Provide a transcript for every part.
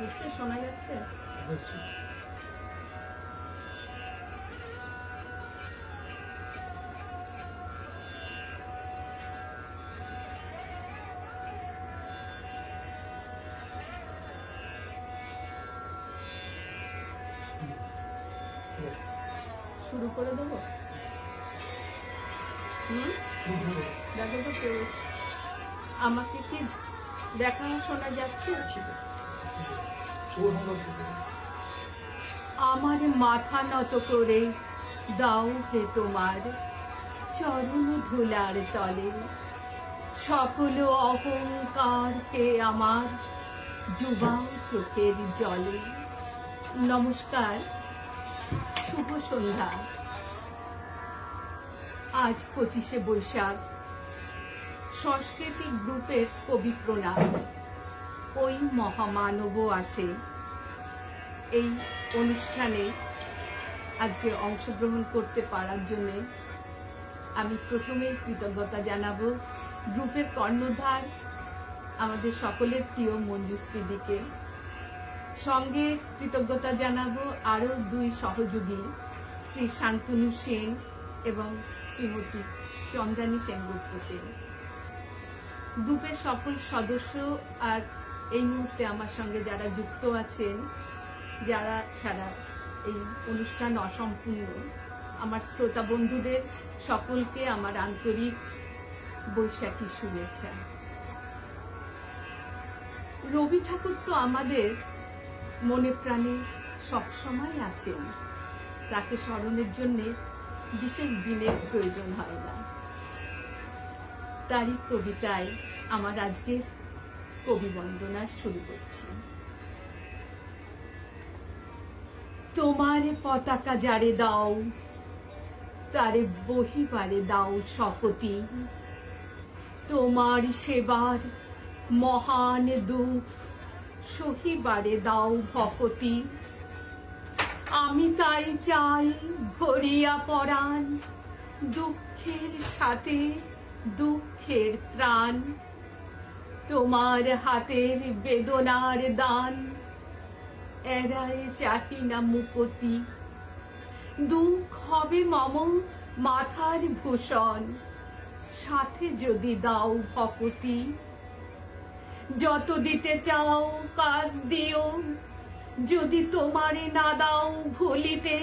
হচ্ছে, শোনা যাচ্ছে? শুরু করে দেবো? দেখো তো কেউ আমাকে কি দেখা শোনা যাচ্ছে? আমার মাথা নত করে দাও হে তোমার চরণ ধুলার তলে, সকল অহংকার হে আমার ডুবাও চোখের জলে। নমস্কার, শুভ সন্ধ্যা। আজ 25শে বৈশাখ। সাংস্কৃতিক গ্রুপের কবি প্রণাম। ওই মহামানব আসে এই অনুষ্ঠানে আজকে অংশগ্রহণ করতে পারার জন্য আমি প্রথমে কৃতজ্ঞতা জানাবো গ্রুপের কর্ণধার আমাদের সকলের প্রিয় মঞ্জুশ্রীদিকে। সঙ্গে কৃতজ্ঞতা জানাবো আরো দুই সহযোগী, শ্রী শান্তনু সেন এবং শ্রীমতী চন্দ্রানী সেনগুপ্তকে। গ্রুপের সকল সদস্য আর এই মুহূর্তে আমার সঙ্গে যারা যুক্ত আছেন, যারা ছাড়া এই অনুষ্ঠান অসম্পূর্ণ, আমার শ্রোতা বন্ধুদের সকলকে আমার আন্তরিক বৈশাখী শুভেচ্ছা। রবি ঠাকুর তো আমাদের মনে প্রাণে সবসময় আছেন, তাকে স্মরণের জন্য বিশেষ দিনের প্রয়োজন হয় না। তারই কবিতায় আমার আজকের কবি বন্দনা শুরু করছি। তোমার পতাকা যারে দাও, তারে বহিবারে দাও শপথি, তোমার সেবার মহান দুঃখ সহিবারে দাও ভকতি। আমি তাই চাই ভরিয়া পরাণ, দুঃখের সাথে দুঃখের ত্রাণ, তোমার হাতের বেদনার দান এড়ায় চাহি না মুকতি। দুঃখ হবে মম মাথার ভূষণ, সাথে যদি দাও ভকতি। যত দিতে চাও কাজ দিও, যদি তোমারে না দাও ভুলিতে।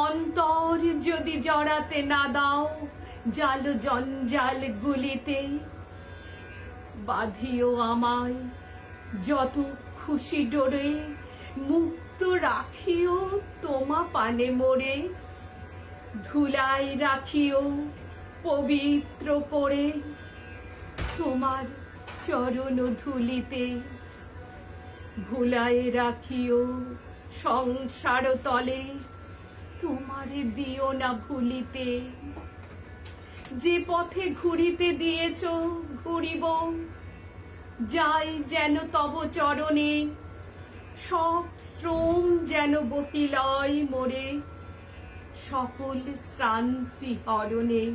অন্তর যদি জড়াতে না দাও জাল জঞ্জাল গুলিতে। বাঁধিও আমায় যত খুশি ডোরে, মুক্ত রাখিও তোমা পানে মোরে। ধুলাই রাখিও পবিত্র করে, তোমার চরণ ধুলিতে। ভুলাই রাখিও সংসার তলে, তোমারে দিও না ভুলিতে। যে পথে ঘুরিতে দিয়েছ ঘুরিব, যাই যেন তব চরণে। সব শ্রম যেন বহিলয় মোরে, সকল শ্রান্তি হরণে।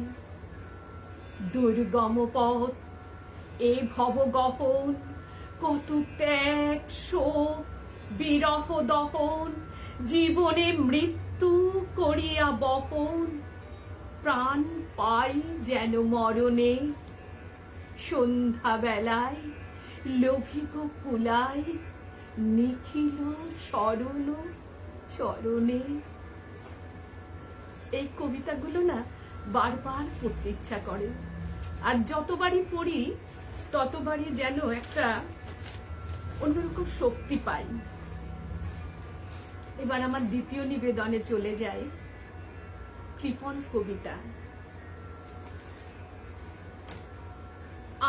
দুর্গম পথ এ ভব গহন, কত ত্যাগ শোক বিরহ দহন। জীবনে মৃত্যু করিয়া বহন, প্রাণ পাই যেন মরণে। সন্ধ্যা বেলায় লোভিক কুলায়, নিখিল স্মরণ চরণে। এই কবিতাগুলো না বারবার পড়তে ইচ্ছা করে, আর যতবারই পড়ি ততবারই যেন একটা অন্যরকম শক্তি পাই। এবার আমার দ্বিতীয় নিবেদনে চলে যায় কৃপণ কবিতা।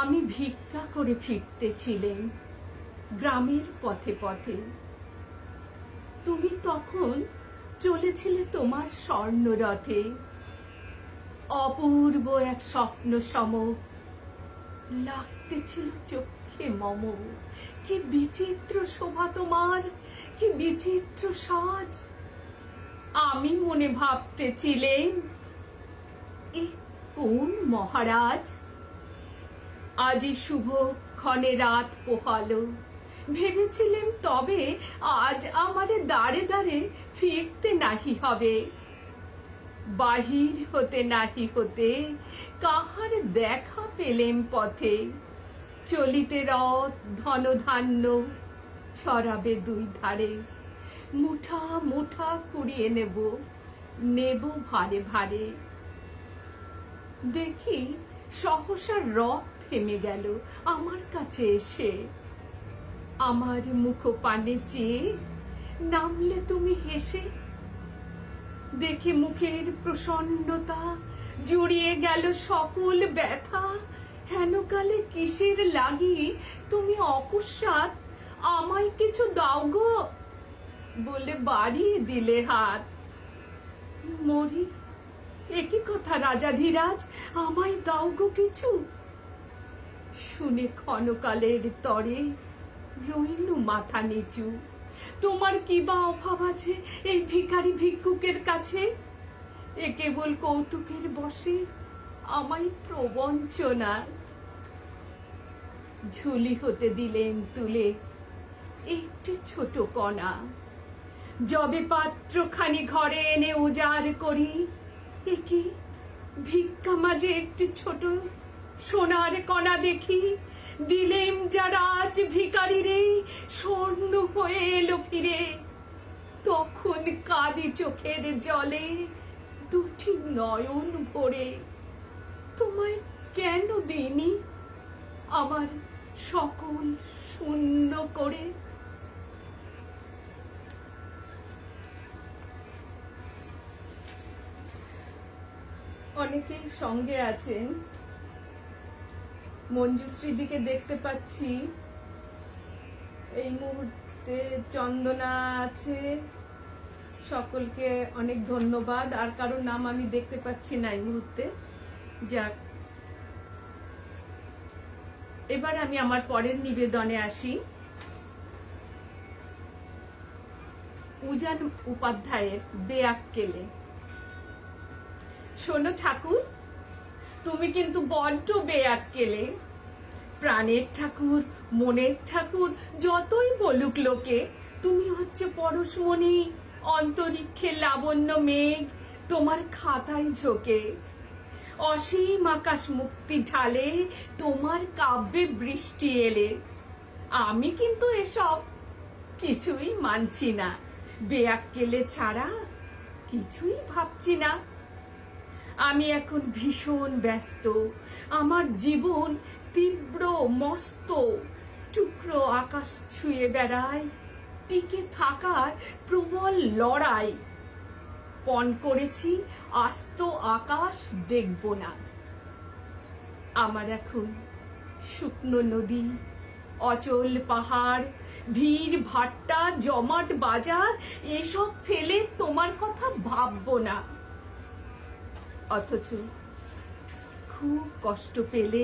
আমি ভিক্ষা করে ফিরতেছিলেন গ্রামের পথে পথে, তুমি তখন চলেছিলে তোমার স্বর্ণরথে। অপূর্ব এক স্বপ্ন সম লাগতেছিল চোখে মম। কি বিচিত্র শোভা তোমার, কি বিচিত্র সাজ। আমি মনে ভাবতেছিলেন এ কোন মহারাজ। আজি শুভ ক্ষণে রাত পোহালো, ভেবেছিলেম তবে আজ আমারে দাঁড়ে দাঁড়ে ফিরতে নাহি হবে, বাহির হতে নাহি হতে কাহার দেখা পেলেম পথে, চলিতে রথ ধনধান্য ছড়াবে দুই ধারে, মুঠা মুঠা কুড়িয়ে নেব, নেব ভারে ভারে। দেখি সহসা রথ থেমে গেল আমার কাছে এসে, আমার মুখ পানে চেয়ে নামলে তুমি হেসে। দেখে মুখের প্রসন্নতা জুড়িয়ে গেল সকল ব্যথা, হেনকালে কিসের লাগি তুমি অকস্মাৎ আমায় কিছু দাও গো বলে বাড়িয়ে দিলে হাত। মরি, একই কথা রাজাধিরাজ, আমায় দাও গো কিছু। শুনে ক্ষণকালের তরে রইনু মাথা নিচু, তোমার কি বা অভাব আছে এই ভিখারি ভিক্ষুকের কাছে? এ কেবল কৌতুকের বসে আমায় প্রবঞ্চনা। ঝুলি হতে দিলেন তুলে একটি ছোট কণা, যবে পাত্রখানি ঘরে এনে উজাড় করি, একি ভিক্ষা মাঝে একটি ছোট সোনার কণা দেখি, দিলেম যারা আজ ভিখারি রে স্বর্ণ হয়ে এলো ফিরে। তখন কাঁদি চোখের জলে দুটি নয়ন ভরে, তোমায় কেন দিইনি আমার সকল শূন্য করে। অনেকেই সঙ্গে আছেন, মঞ্জুশ্রীদিকে দেখতে পাচ্ছি এই মুহূর্তে, চন্দনা আছে, সকলকে অনেক ধন্যবাদ। আর কারোর নাম আমি দেখতে পাচ্ছি না এই মুহূর্তে। যাক, এবার আমি আমার পরের নিবেদনে আসি। উজান উপাধ্যায়ের বেয়াক্কেলে। শোনো ঠাকুর, তুমি কিন্তু বড্ড বেয়াক্কেলে। প্রাণের ঠাকুর, মনের ঠাকুর যতই বলুক লোকে, তুমি হচ্ছে পরশমণি, অন্তরিক্ষে লাবণ্য মেঘ তোমার খাতায় ঝোঁকে, অসীম আকাশ মুক্তি ঢালে তোমার কাব্যে বৃষ্টি এলে। আমি কিন্তু এসব কিছুই মানছি না, বেয়াক্কেলে ছাড়া কিছুই ভাবছি না। আমি এখন ভীষণ ব্যস্ত, আমার জীবন তীব্র মস্ত, টুকরো আকাশ ছুঁয়ে বেড়ায়, টিকে থাকার প্রবল লড়াই। পণ করেছি আস্ত আকাশ দেখব না। আমার এখন শুকনো নদী, অচল পাহাড়, ভিড় ভাট্টা, জমাট বাজার এসব ফেলে তোমার কথা ভাববো না। অথচ খুব কষ্ট পেলে,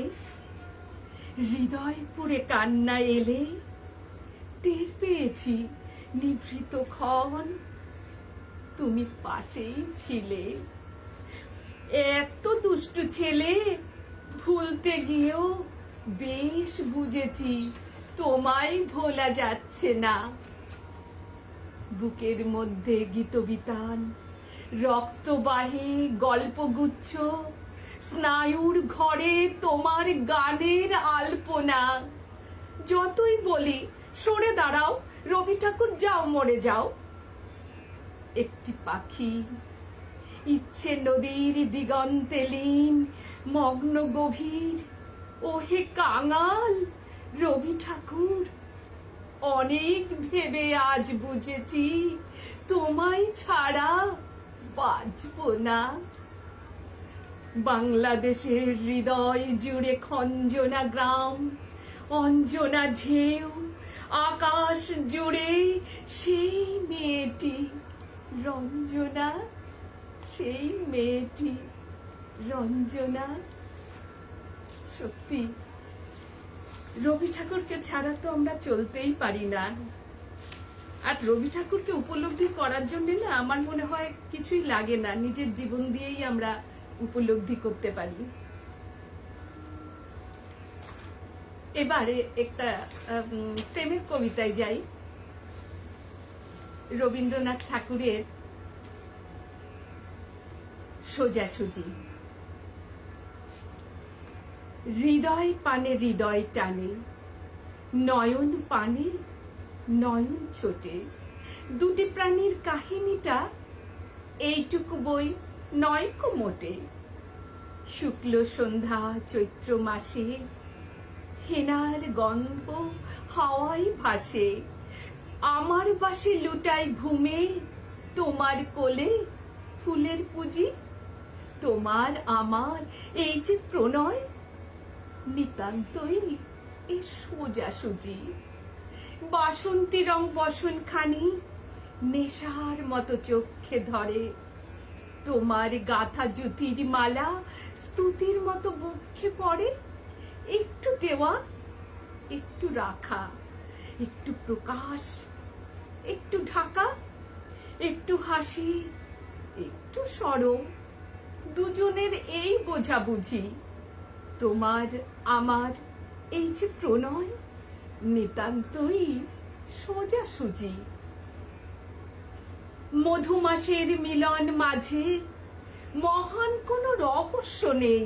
হৃদয় পুড়ে কান্না এলে, টের পেয়েছি নিভৃত ক্ষণ তুমি পাশেই ছিলে। এত দুষ্টু ছেলে, ভুলতে গিয়েও বেশ বুঝেছি তোমায় ভোলা যাচ্ছে না। বুকের মধ্যে গীতবিতান, রক্তবাহী গল্পগুচ্ছ, স্নায়ুর ঘরে তোমার গানের আলপনা। যতই বলি সরে দাঁড়াও রবি ঠাকুর, যাও মরে যাও, একটি পাখি ইচ্ছে নদীর দিগন্তে লীন, মগ্ন গভীর। ওহে কাঙাল রবি ঠাকুর, অনেক ভেবে আজ বুঝেছি তোমায় ছাড়া বাঁচবো না। বাংলাদেশের হৃদয় জুড়ে খঞ্জনা গ্রাম, অঞ্জনা ঢেউ, আকাশ জুড়ে সেই মেয়েটি রঞ্জনা, সেই মেয়েটি রঞ্জনা। সত্যি রবি ঠাকুরকে ছাড়া তো আমরা চলতেই পারি না। আর রবি ঠাকুরকে উপলব্ধি করার জন্য না আমার মনে হয় কিছুই লাগে না, নিজের জীবন দিয়েই আমরা উপলব্ধি করতে পারি। এবারে একটা প্রেমের কবিতায় যাই। রবীন্দ্রনাথ ঠাকুরের সোজাসুজি। হৃদয় পানে হৃদয় টানে, নয়ন পানে নয়ন ছোটে, দুটি প্রাণীর কাহিনীটা এইটুকু বই নয়কো মোটে। শুক্ল সন্ধ্যা চৈত্র মাসে, হেনার গন্ধ হাওয়ায় ভাসে, আমার বাসে লুটাই ঘুমে, তোমার কোলে ফুলের পুঁজি। তোমার আমার এই যে প্রণয়, নিতান্তই এ সোজাসুজি। বাসন্তী রং বসন খানি নেশার মতো চোখে ধরে, তোমার গাথা জুতির মালা স্তুতির মতো বক্ষে পড়ে। একটু দেওয়া, একটু রাখা, একটু প্রকাশ, একটু ঢাকা, একটু হাসি, একটু সরম, দুজনের এই বোঝাবুঝি। তোমার আমার এই যে প্রণয়, নিতান্তই সোজাসুজি। মধুমাসের মিলন মাঝে মহান কোনো রহস্য নেই,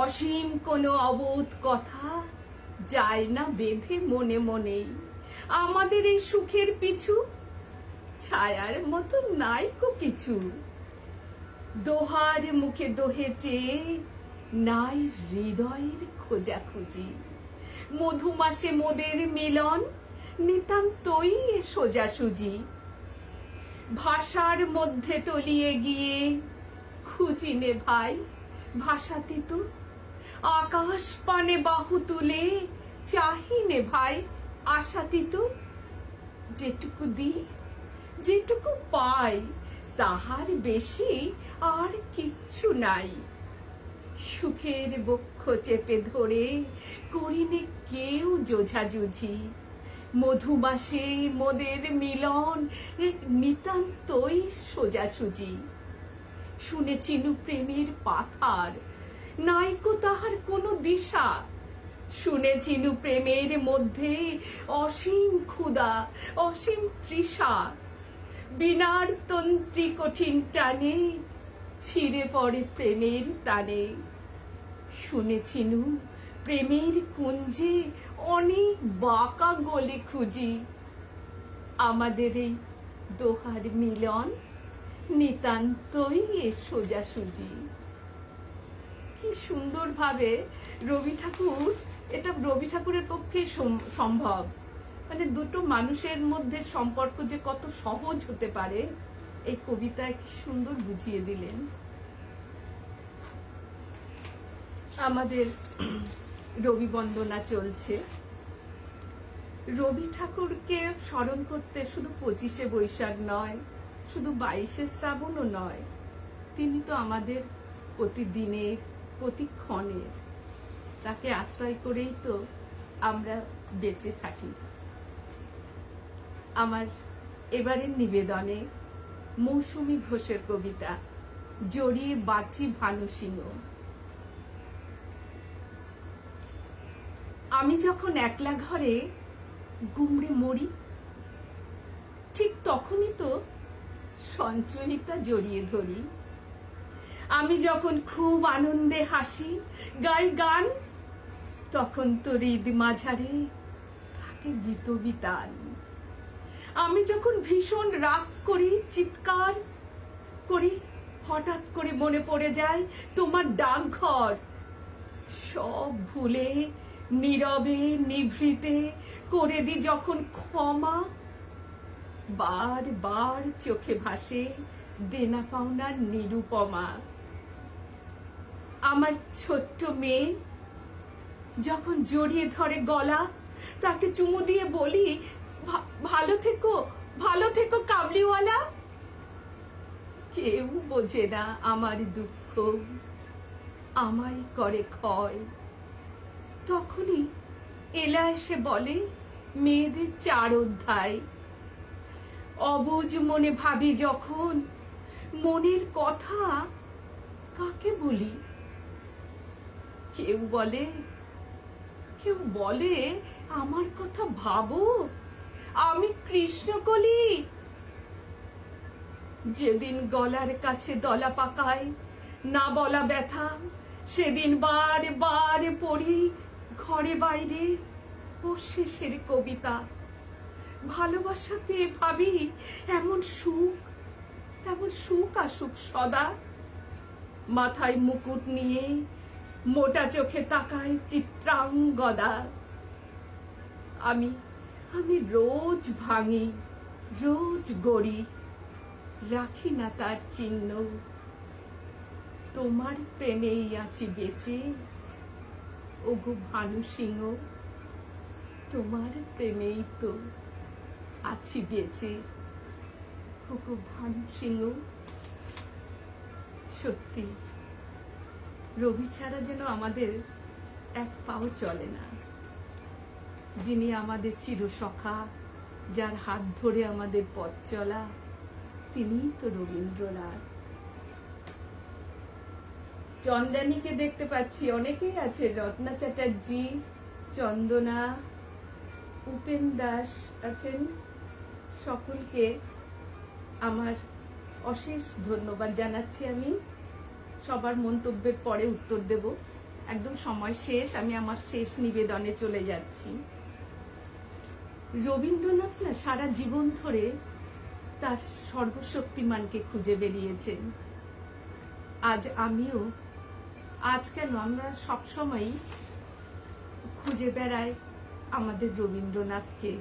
অসীম কোনো অবোধ কথা যায় না বেঁধে মনে মনেই। আমাদের এই সুখের পিছু ছায়ার মতো নাইকো কিছু, দোহার মুখে দোহে চেয়ে নাই হৃদয়ের খোঁজাখুঁজি। মধুমাসে মোদের মিলন, নিতান্তই এ সোজাসুজি। ভাষার মধ্যে তলিয়ে গিয়ে খুঁজি নে ভাই ভাষাতীত, আকাশ পানে বাহু তুলে চাহি নে ভাই আশাতীত। যেটুকু দি, যেটুকু পাই, তাহার বেশি আর কিচ্ছু নাই। সুখের বক্ষ চেপে ধরে করিনে কেউ যোঝাযুঝি। মধুমাসে মোদের মিলন এক নিতান্তই সোজাসুজি। শুনেছিনু প্রেমের পাথার, নাইকো তাহার কোনো দিশা। শুনেছিনু প্রেমের মধ্যে অসীম ক্ষুধা, অসীম তৃষা। বিনার তন্ত্রী কঠিন টানে ছিঁড়ে পড়ে প্রেমের টানে। শুনেছিনু প্রেমের কুঞ্জে অনেক বাঁকা গলি খুঁজি। আমাদের এই দোহার মিলন, নিতান্তই এ সোজাসুজি। কি সুন্দরভাবে রবি ঠাকুর, এটা রবি ঠাকুরের পক্ষে সম্ভব। মানে দুটো মানুষের মধ্যে সম্পর্ক যে কত সহজ হতে পারে, এই কবিতায় কি সুন্দর বুঝিয়ে দিলেন। আমাদের রবি বন্দনা চলছে। রবি ঠাকুরকে স্মরণ করতে শুধু 25শে বৈশাখ নয়, শুধু 22শে শ্রাবণও নয়, তিনি তো আমাদের প্রতিদিনের, প্রতিক্ষণের। তাকে আশ্রয় করেই তো আমরা বেঁচে থাকি। আমার এবারের নিবেদনে মৌসুমী ঘোষের কবিতা জড়িয়ে বাঁচি ভানু সিংহ। আমি যখন একলা ঘরে গুমড়ে মরি, ঠিক তখনই তো সঞ্চয়িতা জড়িয়ে ধরি। আমি যখন খুব আনন্দে হাসি, গাই গান, তখন তো হৃদ মাঝারে থাকে গীতবিতান। আমি যখন ভীষণ রাগ করি, চিৎকার করি, হঠাৎ করে মনে পড়ে যায় তোমার ডাকঘর। সব ভুলে নীরবে নিভৃতে করে দি যখন ক্ষমা, বারবার চোখে ভাসে দেনা পাওনার নিরুপমা। আমার ছোট্ট মেয়ে যখন জড়িয়ে ধরে গলা, তাকে চুমু দিয়ে বলি, ভালো থেকো, ভালো থেকো কাবলিওয়ালা। কেউ বোঝে না আমার দুঃখ, আমায় করে ক্ষয়। তখনই এলা এসে বলে মেয়েদের 4 অধ্যায়। অবুঝ মনে ভাবি যখন, মনের কথা কাকে বলি? কেউ বলে কেউ বলে আমার কথা ভাবো, আমি কৃষ্ণকলি। যেদিন গলার কাছে দলা পাকায় না বলা ব্যথা, সেদিন বারে বারে পড়ি ঘরে বাইরে ও শেষের কবিতা। ভালোবাসা পেয়ে ভাবি এমন সুখ আসুক সদা। মাথায় মুকুট নিয়ে মোটা চোখে তাকায় চিত্রাঙ্গদা। আমি রোজ ভাঙি, রোজ গড়ি, রাখি না তার চিহ্ন। তোমার প্রেমেই আছি বেঁচে, ওগো ভানু সিংহ, তোমার প্রেমেই তো আছি বেঁচে, ওগো ভানু সিংহ। সত্যি রবি ছাড়া যেন আমাদের এক পাও চলে না। যিনি আমাদের চিরসখা, যার হাত ধরে আমাদের পথ চলা, তিনিই তো রবীন্দ্রনাথ। চন্দ্রানীকে দেখতে পাচ্ছি, অনেকেই আছে, রত্না চ্যাটার্জি, চন্দনা, উপেন দাস আছেন। সকলকে আমার অশেষ ধন্যবাদ জানাচ্ছি। আমি সবার মন্তব্যের পরে উত্তর দেব, একদম সময় শেষ, আমি আমার শেষ নিবেদনে চলে যাচ্ছি। রবীন্দ্রনাথ না সারা জীবন ধরে তার সর্বশক্তিমানকে খুঁজে বেরিয়েছেন। আজ কেন আমরা সবসময় খুঁজে বেড়াই আমাদের রবীন্দ্রনাথকে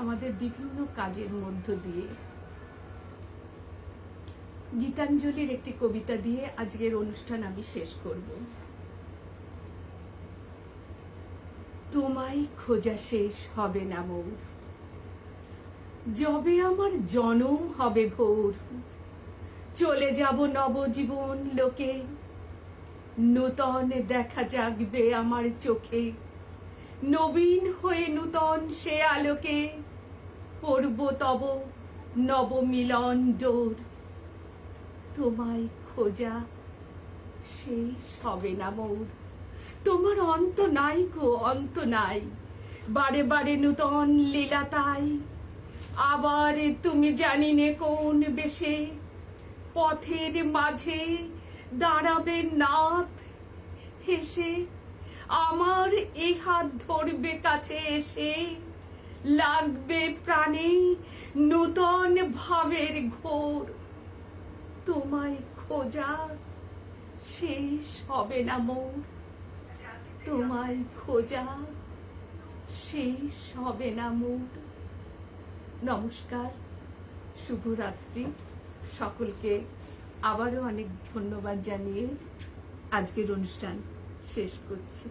আমাদের বিভিন্ন কাজের মধ্য দিয়ে। গীতাঞ্জলির একটি কবিতা দিয়ে আজকের অনুষ্ঠান আমি শেষ করব। তোমায় খোঁজা শেষ হবে না মোর, যবে আমার জনম হবে ভোর। চলে যাব নবজীবন লোকে, নূতন দেখা জাগবে আমার চোখে। নবীন হয়ে নূতন সে আলোকে, পড়ব তব নবমিলন ডোর। তোমায় খোঁজা শেষ হবে না মোর, তোমার অন্ত নাই গো, অন্ত নাই। বারে বারে নূতন লীলা তাই, আবার তুমি জানি নে কোন বেশে। পথের মাঝে দাঁড়াবে নাথ হেসে, আমার এ হাত ধরবে কাছে এসে। লাগবে প্রাণে নূতন ভাবের ঘোর, তোমায় খোঁজা শেষ হবে না মোর, তোমায় খোঁজা শেষ হবে না মোর। নমস্কার, শুভরাত্রি। সকলকে আবারও অনেক ধন্যবাদ জানিয়ে আজকের অনুষ্ঠান শেষ করছি।